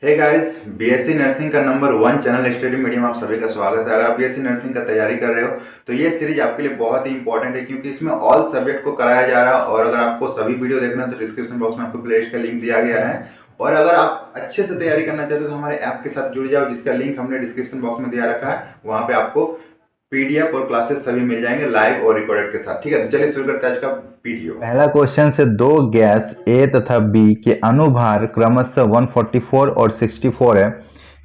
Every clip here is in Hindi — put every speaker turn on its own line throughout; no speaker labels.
हे गाइस, बीएससी नर्सिंग का नंबर 1 चैनल स्टडी मीडियम आप सभी का स्वागत है। अगर आप बीएससी नर्सिंग का तैयारी कर रहे हो तो ये सीरीज आपके लिए बहुत ही इंपॉर्टेंट है, क्योंकि इसमें ऑल सब्जेक्ट को कराया जा रहा है। और अगर आपको सभी वीडियो देखना है तो डिस्क्रिप्शन बॉक्स में आपको प्लेलिस्ट का लिंक दिया गया है। और अगर आप अच्छे से तैयारी करना चाहते हो तो हमारे ऐप के साथ जुड़ जाओ, जिसका लिंक हमने डिस्क्रिप्शन बॉक्स में दिया रखा है। वहां पे आपको पीडीएफ और क्लासेस सभी मिल जाएंगे लाइव और रिकॉर्डेड के साथ। ठीक है, तो चलिए शुरू करते हैं आज का वीडियो।
पहला क्वेश्चन से दो गैस ए तथा बी के अनुभार क्रमशः 144 और 64 है,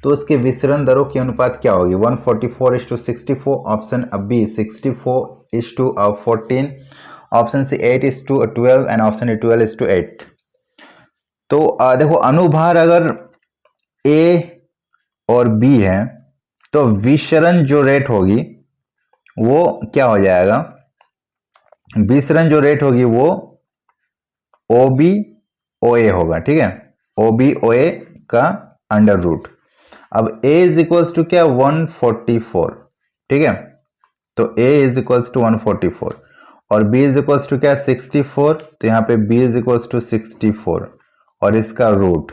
तो उसके विसरण दरों की अनुपात क्या होगी? 144:64, option B 64:14, option C 8:12 and option D 12:8। तो देखो, अनुभार अगर ए और बी है तो विसरण जो रेट होगी वो क्या हो जाएगा? विसरण जो रेट होगी वो ओ बी ओ ए होगा। ठीक है, ओ बी ओ ए का अंडर रूट। अब a इज इक्वल्स टू क्या? 144। ठीक है, तो a इज इक्वल्स टू 144 और b इज इक्वल्स टू क्या? 64। तो यहाँ पे b इज इक्वल्स टू 64 और इसका रूट,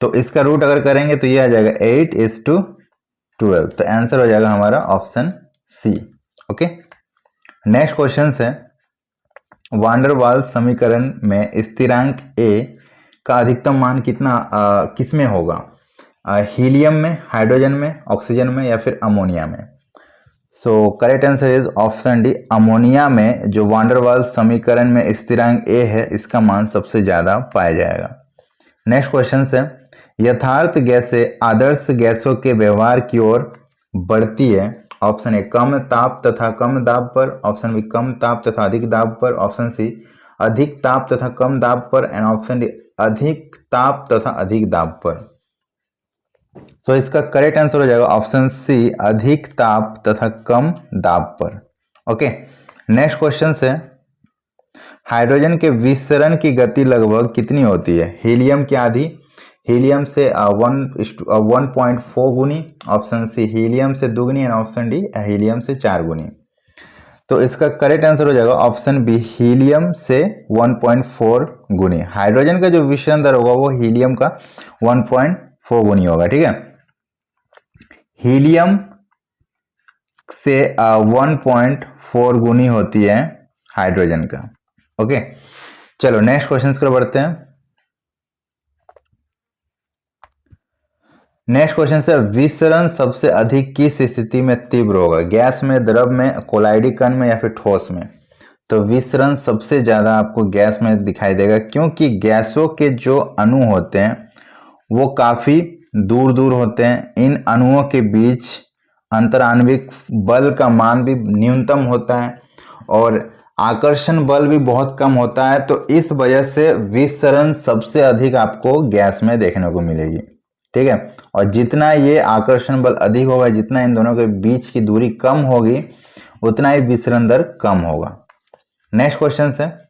तो इसका रूट अगर करेंगे तो ये आ जाएगा 8:12। तो आंसर हो जाएगा हमारा option C. Okay, next question है, वांडर वाल्स समीकरण में स्थिरांक a का अधिकतम मान कितना किस में होगा? हीलियम में, हाइड्रोजन में, ऑक्सीजन में या फिर अमोनिया में? So correct answer is option D, ammonia में जो वांडर वाल्स समीकरण में स्थिरांक a है, इसका मान सबसे ज्यादा पाया जाएगा। नेक्स्ट क्वेश्चन है, यथार्थ गैसें आदर्श गैसों के व्यवहार की ओर बढ़ती है। ऑप्शन ए कम ताप तथा कम दाब पर, ऑप्शन बी कम ताप तथा अधिक दाब पर, ऑप्शन सी अधिक ताप तथा कम दाब पर एंड ऑप्शन डी अधिक ताप तथा अधिक दाब पर। तो इसका करेक्ट आंसर हो जाएगा ऑप्शन सी, अधिक ताप तथा कम दाब पर। ओके, नेक्स्ट क्वेश्चन है, हाइड्रोजन के विसरण की गति लगभग कितनी होती है? हीलियम की आधी, हीलियम से 1.4 गुनी, ऑप्शन सी हीलियम से 2 गुनी एंड ऑप्शन डी हीलियम से 4 गुनी। तो इसका करेक्ट आंसर हो जाएगा ऑप्शन बी, हीलियम से 1.4 गुनी। हाइड्रोजन का जो विसरण दर होगा वो हीलियम का 1.4 गुनी होगा। ठीक है, हीलियम से 1.4 गुनी होती है हाइड्रोजन का। ओके, चलो नेक्स्ट क्वेश्चन की ओर बढ़ते हैं। नेक्स्ट क्वेश्चन से, विसरण सबसे अधिक किस स्थिति में तीव्र होगा? गैस में, द्रव में, कोलाइडी कण में या फिर ठोस में? तो विसरण सबसे ज्यादा आपको गैस में दिखाई देगा, क्योंकि गैसों के जो अणु होते हैं वो काफी दूर दूर होते हैं। इन अणुओं के बीच अंतराण्विक बल का मान भी न्यूनतम होता है और आकर्षण बल भी बहुत कम होता है। तो इस वजह से विसरण सबसे अधिक आपको गैस में देखने को मिलेगी। ठीक है, और जितना ये आकर्षण बल अधिक होगा, जितना इन दोनों के बीच की दूरी कम होगी, उतना ही विसरण दर कम होगा। नेक्स्ट क्वेश्चन है,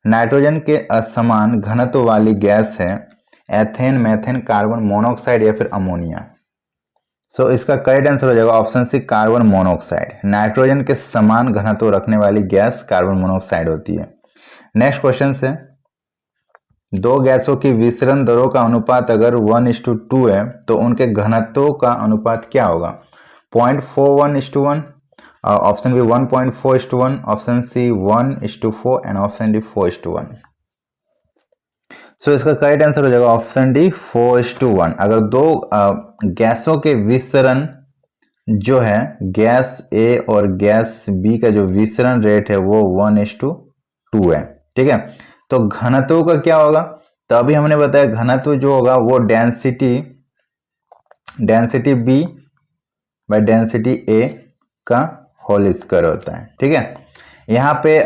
नाइट्रोजन के असमान घनत्व वाली गैस है एथेन, मेथेन, कार्बन मोनोऑक्साइड या फिर अमोनिया? सो इसका करेक्ट आंसर हो जाएगा option C, carbon monoxide. Nitrogen के समान घनत्व रखने वाली गैस कार्बन मोनोऑक्साइड होती है। नेक्स्ट क्वेश्चन है, दो गैसों की विसरण दरों का अनुपात अगर 1:2 है तो उनके घनत्वों का अनुपात क्या होगा? 0.41:1, option B 1.4:1, option C 1:4 and option D 4:1। So इसका करेक्ट आंसर हो जाएगा ऑप्शन डी 4:1। अगर दो गैसों के विसरण जो है, गैस ए और गैस बी का जो विसरण रेट है वो 1:2 है। ठीक है, तो घनत्व का क्या होगा? तो अभी हमने बताया घनत्व जो होगा वो डेंसिटी बी बाय डेंसिटी ए का होल स्क्वायर होता है। ठीक है, यहाँ पे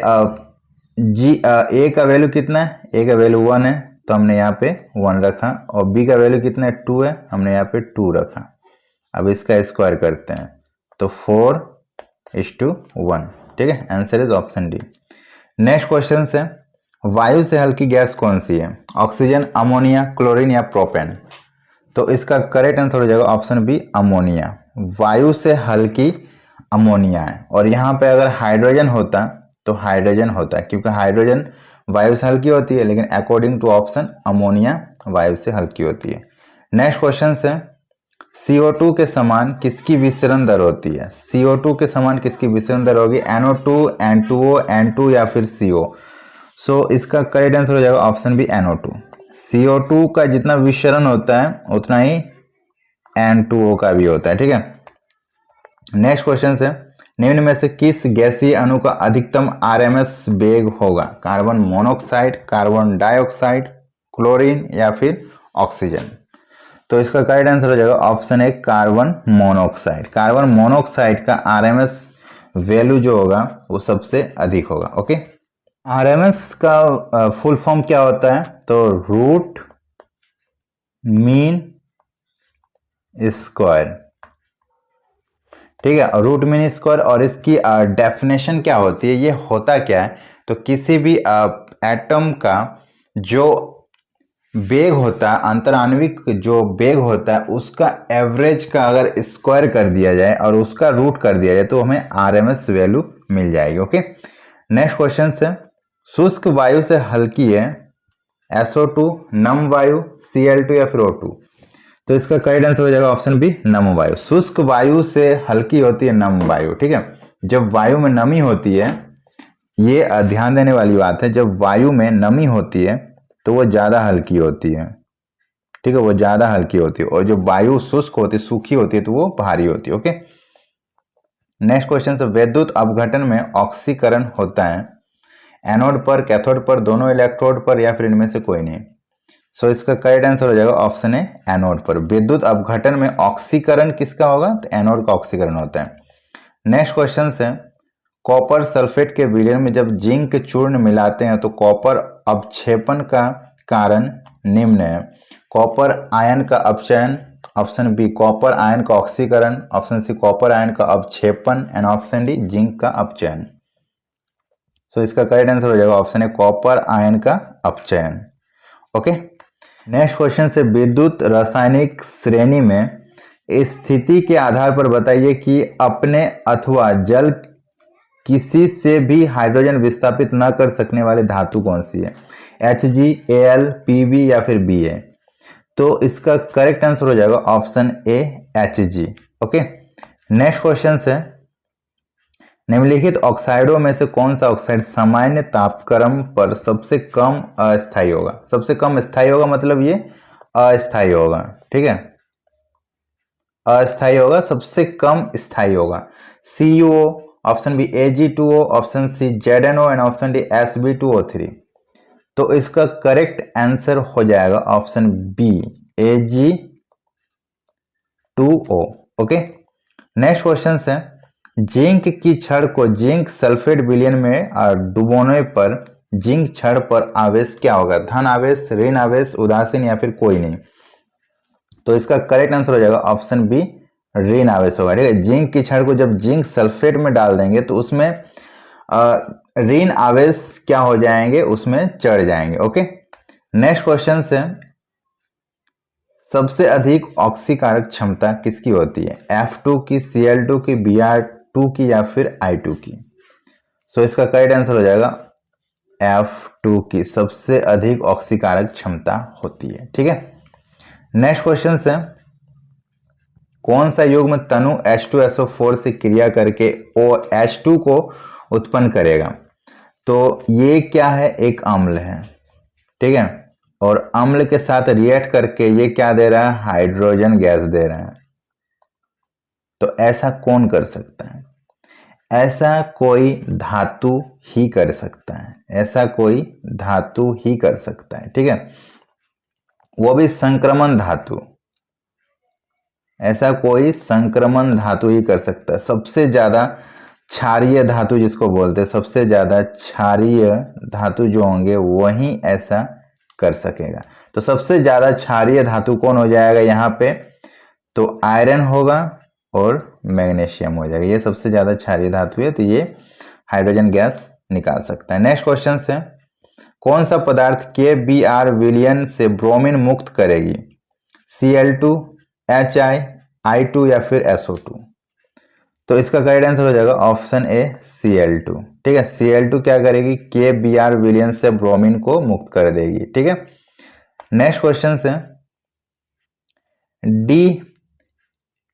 ए का वैल्यू कितना है? ए का वैल्यू 1 है तो हमने यहाँ पे 1 रखा, और बी का वैल्यू कितना है? 2 है, हमने यहाँ पे 2 रखा। अब इसका स्क्वायर करते हैं तो 4:1। ठीक है, answer is option D. Next question है, वायु से हल्की गैस कौन सी है? ऑक्सीजन, अमोनिया, क्लोरीन या प्रोपेन? तो इसका करेक्ट आंसर हो जाएगा ऑप्शन बी, अमोनिया। वायु से हल्की अमोनिया है। और यहाँ पे अगर हाइड्रोजन होता तो हाइड्रोजन होता है, क्योंकि हाइड्रोजन वायु से हल्की होती है, लेकिन अकॉर्डिंग टू ऑप्शन अमोनिया वायु से हल्की होती है। नेक्स्ट क्वेश्चन है CO2 के समान किसकी विसरण दर होती है? CO2 के समान किसकी विसरण दर होगी? NO2, N2O, N2 या फिर CO? सो इसका करेक्ट आंसर हो जाएगा ऑप्शन बी NO2। CO2 का जितना विसरण होता है उतना ही N2O का भी होता है, ठीक है। नेक्स्ट क्वेश्चन है निम्न में से किस गैसीय अणु का अधिकतम RMS वेग होगा? Carbon monoxide, carbon dioxide, chlorine या फिर ऑक्सीजन? तो इसका करेक्ट आंसर हो जाएगा option A carbon monoxide. Carbon monoxide का RMS वैल्यू जो होगा वो सबसे अधिक होगा। ओके, RMS का फुल फॉर्म क्या होता है? तो रूट मीन स्क्वायर, ठीक है। और रूट मीन स्क्वायर, और इसकी डेफिनेशन क्या होती है? ये होता क्या है? तो किसी भी एटम का जो वेग होता है, अंतराण्विक जो वेग होता है, उसका एवरेज का अगर स्क्वायर कर दिया जाए और उसका रूट कर दिया जाए तो हमें RMS वैल्यू मिल जाएगी। ओके, नेक्स्ट क्वेश्चन है शुष्क वायु से हल्की है SO2, नम वायु, Cl2 या फिर O2? तो इसका करेक्ट आंसर हो जाएगा ऑप्शन बी नम वायु। शुष्क वायु से हल्की होती है नम वायु, ठीक है। जब वायु में नमी होती है, ये ध्यान देने वाली बात है, जब वायु में नमी होती है तो वो ज्यादा हल्की होती है, ठीक है, वो ज्यादा हल्की होती है। और जो वायु शुष्क होती है, सूखी होती है, तो वो भारी होती है। ओके, नेक्स्ट क्वेश्चन है विद्युत अपघटन में ऑक्सीकरण होता है एनोड पर, कैथोड पर, दोनों इलेक्ट्रोड पर या फिर इनमें से कोई नहीं? सो इसका करेक्ट आंसर हो जाएगा ऑप्शन ए एनोड पर। विद्युत अपघटन में ऑक्सीकरण किसका होगा? तो एनोड का ऑक्सीकरण होता है। नेक्स्ट क्वेश्चन है कॉपर सल्फेट के विलयन में जब जिंक चूर्ण मिलाते हैं तो कॉपर अवक्षेपण का कारण निम्न है। कॉपर आयन का अपचयन, ऑप्शन बी कॉपर आयन का ऑक्सीकरण, ऑप्शन सी कॉपर आयन का अवक्षेपण एंड ऑप्शन डी जिंक का अपचयन। तो इसका करेक्ट आंसर हो जाएगा ऑप्शन ए कॉपर आयन का अपचयन। ओके, नेक्स्ट क्वेश्चन से विद्युत रासायनिक श्रेणी में स्थिति के आधार पर बताइए कि अपने अथवा जल किसी से भी हाइड्रोजन विस्थापित न कर सकने वाली धातु कौन सी है? Hg, Al, Pb या फिर Ba? तो इसका करेक्ट आंसर हो जाएगा option A Hg। Okay, next question है निम्नलिखित ऑक्साइडों में से कौन सा ऑक्साइड सामान्य तापक्रम पर सबसे कम अस्थायी होगा? सबसे कम स्थायी होगा मतलब ये अस्थायी होगा, ठीक है, अस्थायी होगा, सबसे कम स्थायी होगा। CuO, option B Ag2O, option C ZnO and option D Sb2O3। तो इसका करेक्ट आंसर हो जाएगा option B Ag2O। Okay, next question है जिंक की छड़ को जिंक सल्फेट विलयन में डुबोने पर जिंक छड़ पर आवेश क्या होगा? धन आवेश, ऋण आवेश, उदासीन या फिर कोई नहीं? तो इसका करेक्ट आंसर हो जाएगा ऑप्शन बी ऋण आवेश होगा, ठीक है। जिंक की छड़ को जब जिंक सल्फेट में डाल देंगे तो उसमें ऋण आवेश क्या हो जाएंगे? उसमें चढ़ जाएंगे। ओके, नेक्स्ट क्वेश्चन है सबसे अधिक ऑक्सीकारक क्षमता किसकी होती है? F2 की, Cl2 की, Br2 की या फिर I2 की? सो इसका करेक्ट आंसर हो जाएगा F2 की, सबसे अधिक ऑक्सीकारक क्षमता होती है, ठीक है। नेक्स्ट क्वेश्चन है कौन सा युग्म तनु H2SO4 से क्रिया करके OH2 को उत्पन्न करेगा? तो ये क्या है? एक अम्ल है, ठीक है, और अम्ल के साथ रिएक्ट करके ये क्या दे रहा है? हाइड्रोजन गैस दे रहा है। तो ऐसा कौन कर सकता है? ऐसा कोई धातु ही कर सकता है, ऐसा कोई धातु ही कर सकता है, ठीक है, वो भी संक्रमण धातु। ऐसा कोई संक्रमण धातु ही कर सकता है। सबसे ज्यादा क्षारीय धातु जिसको बोलते हैं, सबसे ज्यादा क्षारीय धातु जो होंगे वही ऐसा कर सकेगा। तो सबसे ज्यादा क्षारीय धातु कौन हो जाएगा यहाँ पे? तो आयरन होगा और मैग्नीशियम हो जाएगा। ये सबसे ज्यादा क्षारीय धातु है, तो ये हाइड्रोजन गैस निकाल सकता है। नेक्स्ट क्वेश्चन है कौन सा पदार्थ KBr विलयन से ब्रोमीन मुक्त करेगी? Cl2, HI, I2 या फिर SO2? तो इसका करेक्ट आंसर हो जाएगा ऑप्शन ए Cl2, ठीक है। Cl2 क्या करेगी? KBr विलयन से ब्रोमीन को मुक्त कर देगी, ठीक है। नेक्स्ट क्वेश्चन है डी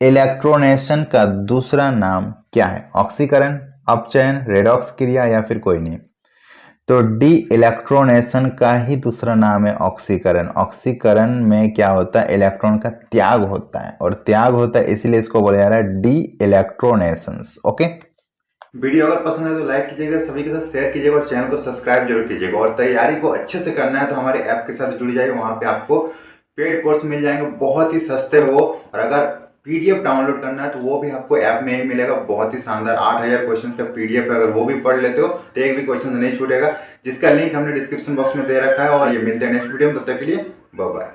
इलेक्ट्रोनेशन का दूसरा नाम क्या है? ऑक्सीकरण, अपचयन, रेडॉक्स क्रिया या फिर कोई नहीं? तो डी इलेक्ट्रोनेशन का ही दूसरा नाम है ऑक्सीकरण। ऑक्सीकरण में क्या होता है? इलेक्ट्रॉन का त्याग होता है, और त्याग होता है इसलिए इसको बोला जा रहा है डी इलेक्ट्रोनेशंस। ओके,
वीडियो अगर पसंद है तो लाइक कीजिएगा, सभी के साथ शेयर कीजिएगा और चैनल को सब्सक्राइब जरूर कीजिएगा। और तैयारी को अच्छे से करना है तो हमारे ऐप के साथ जुड़ जाइए, वहां पे आपको पेड कोर्स मिल जाएंगे बहुत ही सस्ते वो। और अगर पीडीएफ डाउनलोड करना है तो वो भी आपको ऐप में ही मिलेगा, बहुत ही शानदार 8000 क्वेश्चंस का पीडीएफ है। अगर वो भी पढ़ लेते हो तो एक भी क्वेश्चन नहीं छूटेगा, जिसका लिंक हमने डिस्क्रिप्शन बॉक्स में दे रखा है। और ये मिलते हैं नेक्स्ट वीडियो में, तब तक के लिए बाय बाय।